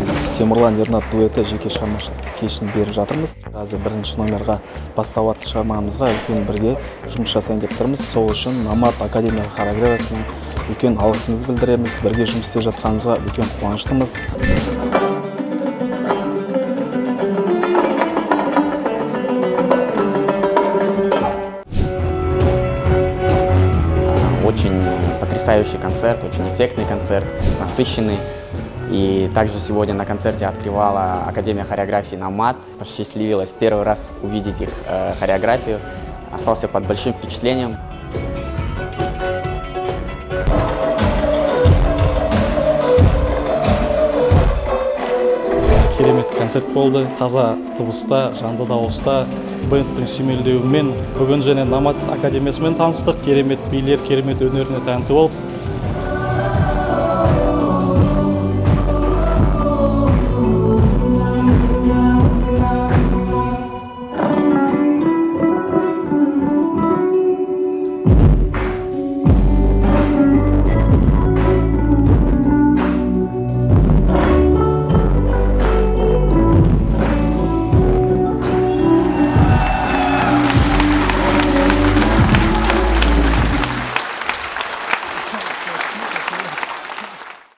біз Темірлан Ернат дуэті жеке шығармашылық кешін беріп жатырмыз. Қазір бірінші номерға бастауат шығармамызға үлкен бірге жұмыс жасайын деп тұрмыз. Сол үшін Намат Академия хореографиясына үлкен алғысымызды білдіреміз. Бірге жұмыс істеп жатқанымызға үлкен қуаныштымыз. Очень потрясающий концерт, очень эффектный концерт, насыщенный. И также сегодня на концерте открывала Академия хореографии «Намат». Посчастливилось первый раз увидеть их хореографию. Остался под большим впечатлением. Керемет концерт болды. Таза дыбыста, жанды дауыста, бэндтің сүйемелдеуімен бүгін және Намат Академиясымен таныстық. Керемет билер, керемет өнеріне тәнті болып